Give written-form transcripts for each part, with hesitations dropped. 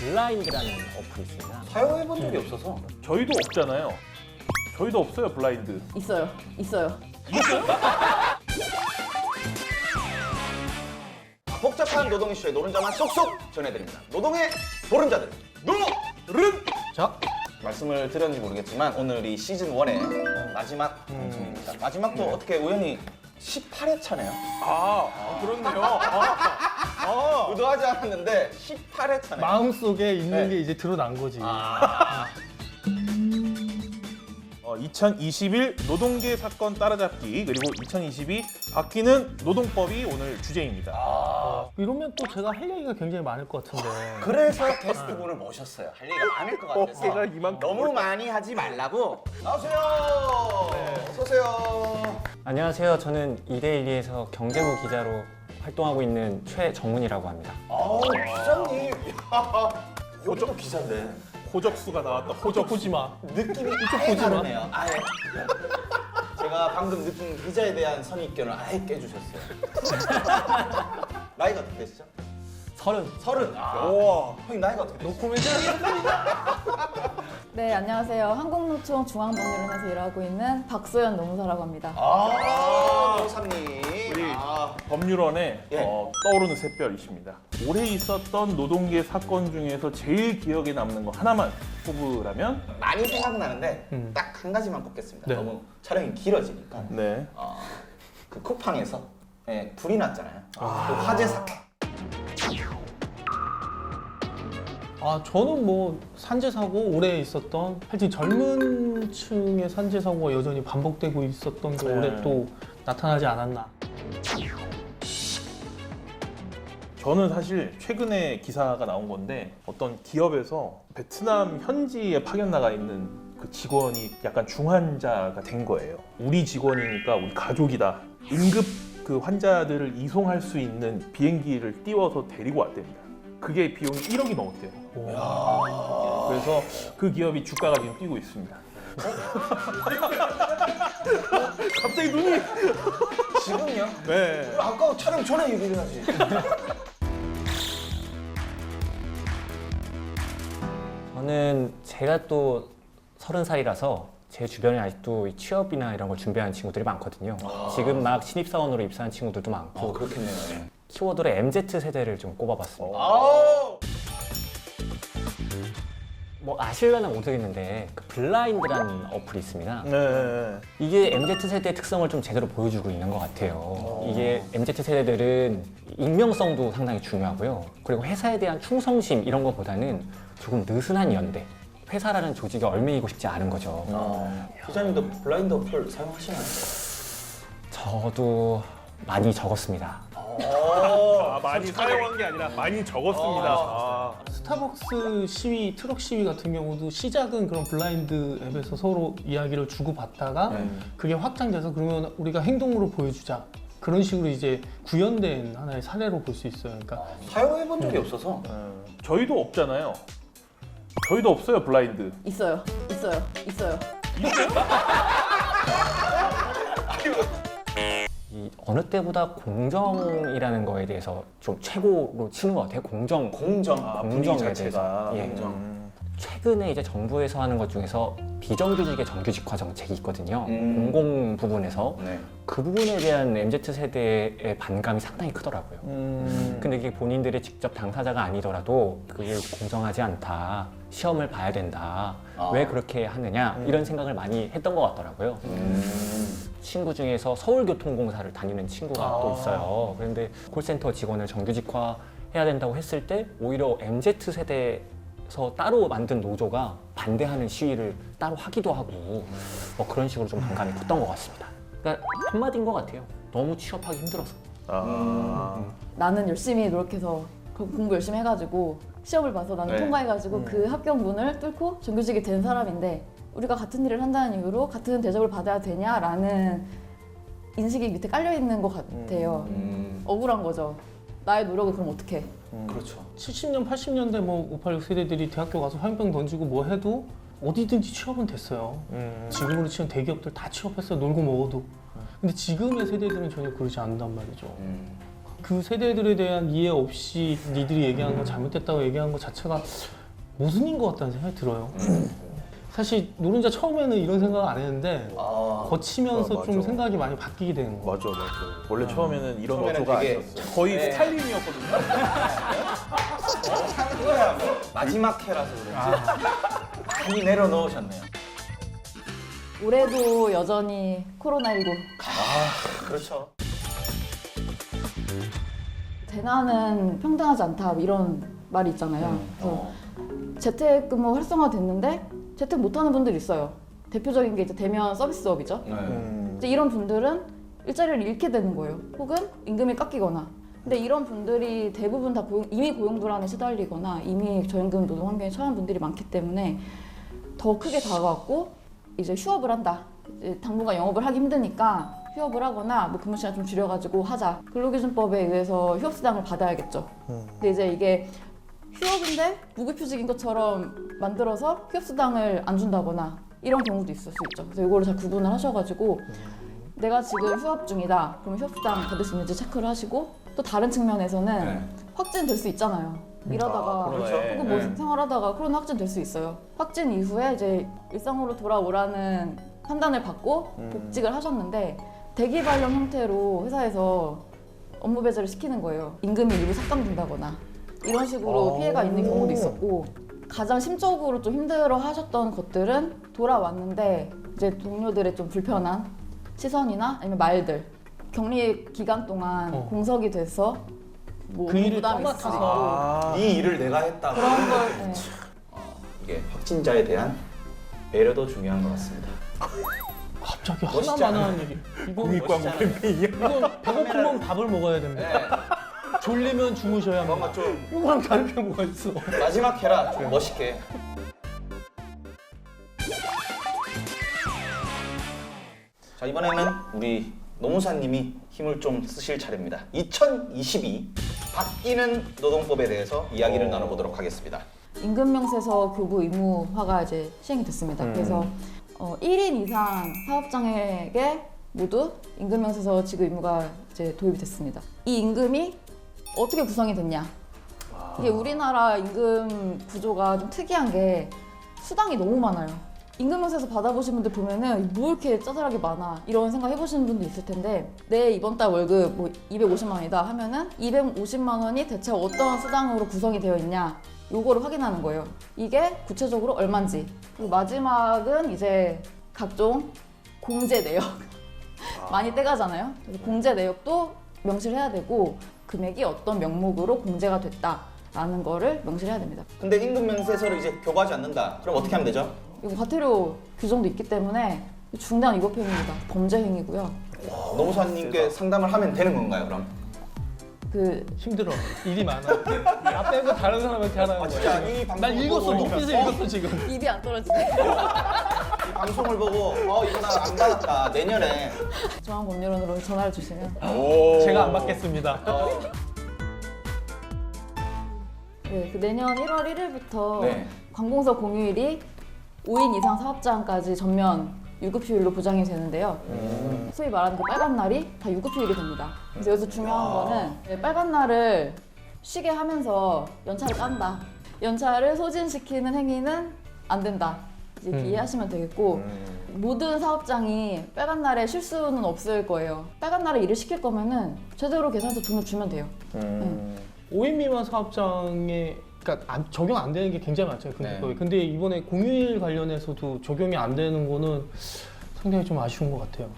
블라인드라는 어플이 있습니다. 사용해본 적이 없어서. 저희도 없잖아요. 저희도 없어요, 블라인드. 있어요. 복잡한 노동 이슈의 노른자만 쏙쏙 전해드립니다. 노동의 노른자들, 노른자! 말씀을 드렸는지 모르겠지만 오늘이 시즌 1의 마지막 방송입니다. 마지막도 어떻게 우연히 18회차네요. 그렇네요. 의도하지 않았는데 18회차네요. 마음속에 있는 네. 게 이제 드러난 거지. 2021 노동계 사건 따라잡기 그리고 2022 바뀌는 노동법이 오늘 주제입니다. 이러면 또 제가 할 얘기가 굉장히 많을 것 같은데. 그래서 게스트분을 모셨어요. 할 얘기가 많을 것 같아서. 어깨가 이만큼 너무 많이 하지 말라고. 나오세요. 어서 오세요. 안녕하세요. 저는 이데일리에서 경제부 기자로 활동하고 있는 최정훈이라고 합니다. 기자님. 여기도 기자인데. 호적수가 나왔다. 호적. 보지 마. 느낌이 이쪽 아예 보지 마. 다르네요. 아예. 제가 방금 느낀 기자에 대한 선입견을 아예 깨주셨어요. 나이가 어떻게 되시죠? 30. 우와. 형님 나이가 어떻게 되시죠? 네, 안녕하세요. 한국노총 중앙법률원에서 일하고 있는 박소연 노무사라고 합니다. 노사님. 우리 법률원의 예. 떠오르는 샛별이십니다. 올해 있었던 노동계 사건 중에서 제일 기억에 남는 거 하나만 꼽으라면? 많이 생각나는데 딱 한 가지만 꼽겠습니다. 네. 너무 촬영이 길어지니까. 네. 그 쿠팡에서 불이 났잖아요. 그 화재 사건. 저는 뭐 산재 사고 올해 있었던 하여튼 젊은 층의 산재 사고가 여전히 반복되고 있었던 게 올해 또 나타나지 않았나. 저는 사실 최근에 기사가 나온 건데 어떤 기업에서 베트남 현지에 파견 나가 있는 그 직원이 약간 중환자가 된 거예요. 우리 직원이니까 우리 가족이다. 응급 그 환자들을 이송할 수 있는 비행기를 띄워서 데리고 왔답니다. 그게 비용이 1억이 넘었대요. 그래서 그 기업이 주가가 지금 뛰고 있습니다. 갑자기 눈이. 지금요? 네. 아까 촬영 전에 얘기를 하지. 저는 제가 또 30살이라서 제 주변에 아직도 이 취업이나 이런 걸 준비하는 친구들이 많거든요. 지금 막 신입사원으로 입사한 친구들도 많고 그렇겠네요. 키워드로 MZ세대를 좀 꼽아봤습니다. 뭐 아실려나 모르겠는데 그 블라인드라는 어플이 있습니다. 네. 이게 MZ세대의 특성을 좀 제대로 보여주고 있는 것 같아요. 이게 MZ세대들은 익명성도 상당히 중요하고요. 그리고 회사에 대한 충성심 이런 것보다는 조금 느슨한 연대. 회사라는 조직에 얽매이고 싶지 않은 거죠. 기자님도 블라인드 어플 사용하시나요? 저도 많이 적었습니다. 많이 사용한 게 아니라 많이 적었습니다. 스타벅스 시위, 트럭 시위 같은 경우도 시작은 그런 블라인드 앱에서 서로 이야기를 주고받다가 그게 확장돼서 그러면 우리가 행동으로 보여주자. 그런 식으로 이제 구현된 하나의 사례로 볼 수 있어요. 그러니까 사용해본 적이 없어서. 저희도 없잖아요. 저희도 없어요, 블라인드. 있어요. 이 어느 때보다 공정이라는 거에 대해서 좀 최고로 치는 것 같아요. 공정. 분위기 공정에 자체가. 대해서. 예. 공정. 최근에 이제 정부에서 하는 것 중에서 비정규직의 정규직화 정책이 있거든요. 공공 부분에서 네. 그 부분에 대한 MZ세대의 반감이 상당히 크더라고요. 근데 이게 본인들의 직접 당사자가 아니더라도 그게 공정하지 않다. 시험을 봐야 된다. 왜 그렇게 하느냐. 이런 생각을 많이 했던 것 같더라고요. 친구 중에서 서울교통공사를 다니는 친구가 또 있어요. 그런데 콜센터 직원을 정규직화 해야 된다고 했을 때 오히려 MZ세대에서 따로 만든 노조가 반대하는 시위를 따로 하기도 하고 뭐 그런 식으로 좀 반감이 컸던 것 같습니다. 그러니까 한마디인 것 같아요. 너무 취업하기 힘들어서. 나는 열심히 노력해서 공부 열심히 해가지고 시험을 봐서 나는 통과해가지고 그 합격문을 뚫고 정규직이 된 사람인데 우리가 같은 일을 한다는 이유로 같은 대접을 받아야 되냐라는 인식이 밑에 깔려있는 것 같아요. 억울한 거죠. 나의 노력을 그럼 어떻게 해? 그렇죠. 70년, 80년대 뭐 586 세대들이 대학교 가서 화염병 던지고 뭐 해도 어디든지 취업은 됐어요. 지금으로 치면 대기업들 다 취업했어요. 놀고 먹어도. 근데 지금의 세대들은 전혀 그러지 않는단 말이죠. 그 세대들에 대한 이해 없이 니들이 얘기한 거 잘못됐다고 얘기한 거 자체가 모순인 것 같다는 생각이 들어요. 사실 노른자 처음에는 이런 생각 안 했는데 거치면서 맞아. 좀 생각이 많이 바뀌게 되는 거예요. 맞아. 원래 처음에는 이런 처음에는 어조가 되게- 아니었어. 거의 네. 스탈린이었거든요. 이거야 마지막 회라서 그런지 많이 내려놓으셨네요. 올해도 여전히 코로나19 그렇죠. 대난은 평등하지 않다 뭐 이런 말이 있잖아요. 그래서 재택근무 활성화됐는데 재택 못하는 분들이 있어요. 대표적인 게 이제 대면 서비스업이죠. 이제 이런 분들은 일자리를 잃게 되는 거예요. 혹은 임금이 깎이거나. 근데 이런 분들이 대부분 다 이미 고용 불안에 시달리거나 이미 저임금 노동 환경에 처한 분들이 많기 때문에 더 크게 다가왔고 이제 휴업을 한다. 이제 당분간 영업을 하기 힘드니까 휴업을 하거나 뭐 근무 시간 좀 줄여가지고 하자. 근로기준법에 의해서 휴업수당을 받아야겠죠. 근데 이제 이게 휴업인데 무급휴직인 것처럼 만들어서 휴업수당을 안 준다거나 이런 경우도 있을 수 있죠. 그래서 이거를 잘 구분을 하셔가지고 내가 지금 휴업 중이다. 그러면 휴업수당 받을 수 있는지 체크를 하시고 또 다른 측면에서는 확진될 수 있잖아요. 일하다가 그렇죠. 혹은 뭐 생활하다가 코로나 확진될 수 있어요. 확진 이후에 이제 일상으로 돌아오라는 판단을 받고 복직을 하셨는데 대기 발령 형태로 회사에서 업무 배제를 시키는 거예요. 임금이 일부 삭감된다거나 이런 식으로 피해가 있는 경우도 있었고 가장 심적으로 좀 힘들어 하셨던 것들은 돌아왔는데 이제 동료들의 좀 불편한 시선이나 아니면 말들 격리 기간 동안 공석이 돼서 뭐 그 일을 부담이 있을 수 떠맡아서 있고 이 일을 내가 했다. 그런 걸 네. 이게 확진자에 대한 배려도 중요한 것 같습니다. 갑자기 멋있지 하나만 하는 얘기. 이거 공익광고 캠페인이야. 이건 배고프면 밥을 먹어야 됩니다. 졸리면 주무셔야 뭔가 합니다. 좀 이거랑 다른 게 뭐가 있어? 마지막 회라 좀 멋있게. 자 이번에는 우리 노무사님이 힘을 좀 쓰실 차례입니다. 2022 바뀌는 노동법에 대해서 이야기를 나눠보도록 하겠습니다. 임금명세서 교부 의무화가 이제 시행이 됐습니다. 그래서 1인 이상 사업장에게 모두 임금명세서 지급 의무가 이제 도입이 됐습니다. 이 임금이 어떻게 구성이 됐냐? 이게 우리나라 임금 구조가 좀 특이한 게 수당이 너무 많아요. 임금명세서 받아보신 분들 보면은 뭐 이렇게 짜잘하게 많아 이런 생각 해보시는 분도 있을 텐데 내 이번 달 월급 뭐 250만 원이다 하면은 250만 원이 대체 어떤 수당으로 구성이 되어 있냐 요거를 확인하는 거예요. 이게 구체적으로 얼마인지. 그리고 마지막은 이제 각종 공제 내역 많이 떼가잖아요. 그래서 공제 내역도 명시를 해야 되고 금액이 어떤 명목으로 공제가 됐다라는 거를 명시를 해야 됩니다. 근데 임금 명세서를 이제 교부하지 않는다. 그럼 어떻게 하면 되죠? 이거 과태료 규정도 있기 때문에 중대한 위법행위입니다. 범죄 행위고요. 노무사님께 상담을 하면 되는 건가요, 그럼? 그 힘들어. 일이 많아. 나 빼고 다른 사람한테 하라는 거야. 진짜 이 방송 난 읽었어. 눈빛에 읽었어 지금. 입이 안 떨어지네. 이 방송을 보고 이거 나 안 받았다. 내년에 중앙법률원으로 전화를 주시면 제가 안 받겠습니다. 네, 그 내년 1월 1일부터 네. 관공서 공휴일이 5인 이상 사업장까지 전면 유급휴일로 보장이 되는데요. 소위 말하는 그 빨간 날이 다 유급휴일이 됩니다. 그래서 여기서 중요한 거는 빨간 날을 쉬게 하면서 연차를 딴다. 연차를 소진시키는 행위는 안 된다. 이제 이해하시면 되겠고 모든 사업장이 빨간 날에 쉴 수는 없을 거예요. 빨간 날에 일을 시킬 거면은 제대로 계산해서 돈을 주면 돼요. 5인 미만 사업장에 그러니까 적용 안 되는 게 굉장히 많잖아요. 근데, 근데 이번에 공휴일 관련해서도 적용이 안 되는 거는 상당히 좀 아쉬운 것 같아요.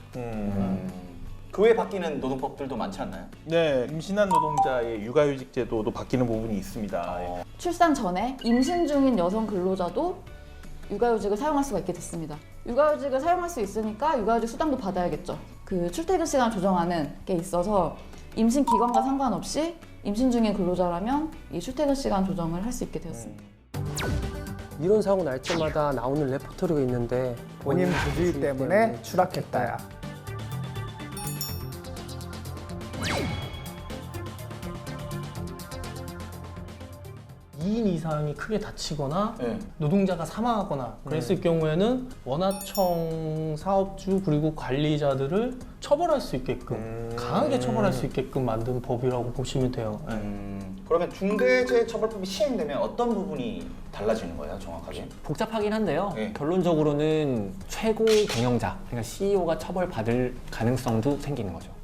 그 외에 바뀌는 노동법들도 많지 않나요? 네, 임신한 노동자의 육아휴직 제도도 바뀌는 부분이 있습니다. 출산 전에 임신 중인 여성 근로자도 육아휴직을 사용할 수가 있게 됐습니다. 육아휴직을 사용할 수 있으니까 육아휴직 수당도 받아야겠죠. 그 출퇴근 시간 조정하는 게 있어서 임신 기간과 상관없이 임신 중인 근로자라면 이 출퇴근 시간 조정을 할 수 있게 되었습니다. 이런 사고 날 때마다 나오는 레포터리가 있는데 본인 부주의 때문에 추락했다야. 2인 이상이 크게 다치거나 네. 노동자가 사망하거나 그랬을 경우에는 원하청 사업주 그리고 관리자들을 처벌할 수 있게끔 강하게 처벌할 수 있게끔 만든 법이라고 보시면 돼요. 네. 그러면 중대재해처벌법이 시행되면 어떤 부분이 달라지는 거예요, 정확하게? 복잡하긴 한데요. 네. 결론적으로는 최고 경영자, 그러니까 CEO가 처벌받을 가능성도 생기는 거죠.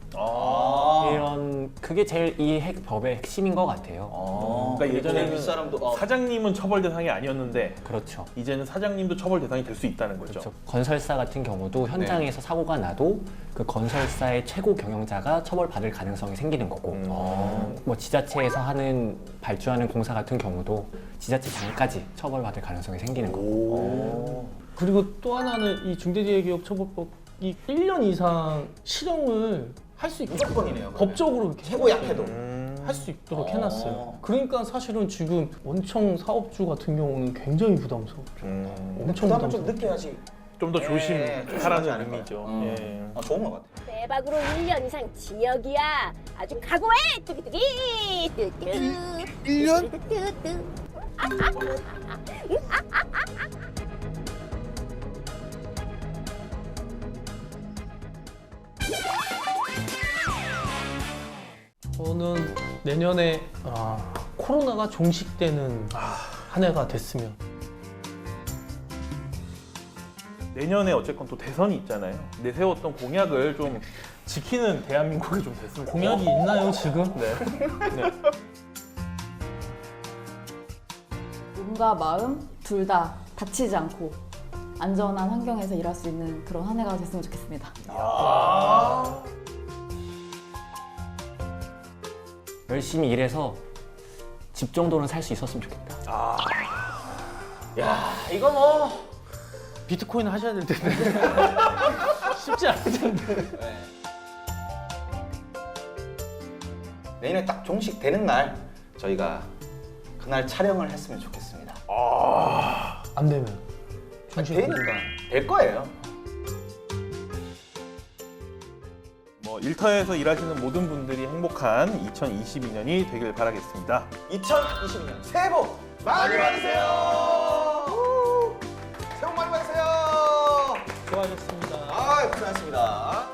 그게 제일 이 법의 핵심인 것 같아요. 그러니까 예전에는 윗사람도 사장님은 처벌 대상이 아니었는데 그렇죠. 이제는 사장님도 처벌 대상이 될 수 있다는 거죠. 그렇죠. 건설사 같은 경우도 현장에서 사고가 나도 그 건설사의 최고 경영자가 처벌받을 가능성이 생기는 거고, 뭐 지자체에서 발주하는 공사 같은 경우도 지자체장까지 처벌받을 가능성이 생기는 거고. 그리고 또 하나는 이 중대재해기업처벌법이 1년 이상 실형을 할 수 있게 무조건이네요. 그러면. 법적으로 이렇게 최고 약해도. 할 수 있도록 해놨어요. 그러니까 사실은 지금 원청 사업주 같은 경우는 굉장히 부담스럽죠. 엄청 부담을 좀 부담스럽죠. 느껴야지. 좀 더 조심하지 조심하라는 않을까요? 의미죠. 예. 좋은 것 같아요. 대박으로 1년 이상 지역이야. 아주 각오해. 뚜기뚜기. 뚜뚜. 1년? 뚜뚜. 저는 내년에 코로나가 종식되는 한 해가 됐으면. 내년에 어쨌건 또 대선이 있잖아요. 내세웠던 공약을 좀 지키는 대한민국이 좀 됐으면 공약이 있나요 지금? 네. 몸과 마음 둘 다 다치지 않고 안전한 환경에서 일할 수 있는 그런 한 해가 됐으면 좋겠습니다. 열심히 일해서 집 정도는 살 수 있었으면 좋겠다. 야, 이거 뭐. 비트코인 하셔야 될 텐데. 쉽지 않을 텐데. 내년에 딱 종식되는 날 저희가 그날 촬영을 했으면 좋겠습니다. 안 되면. 되니까 될 거예요. 뭐 일터에서 일하시는 모든 분들이 행복한 2022년이 되길 바라겠습니다. 2022년 새해 복 많이 받으세요. 새해 복 많이 받으세요. 수고하셨습니다. 아, 고생하셨습니다.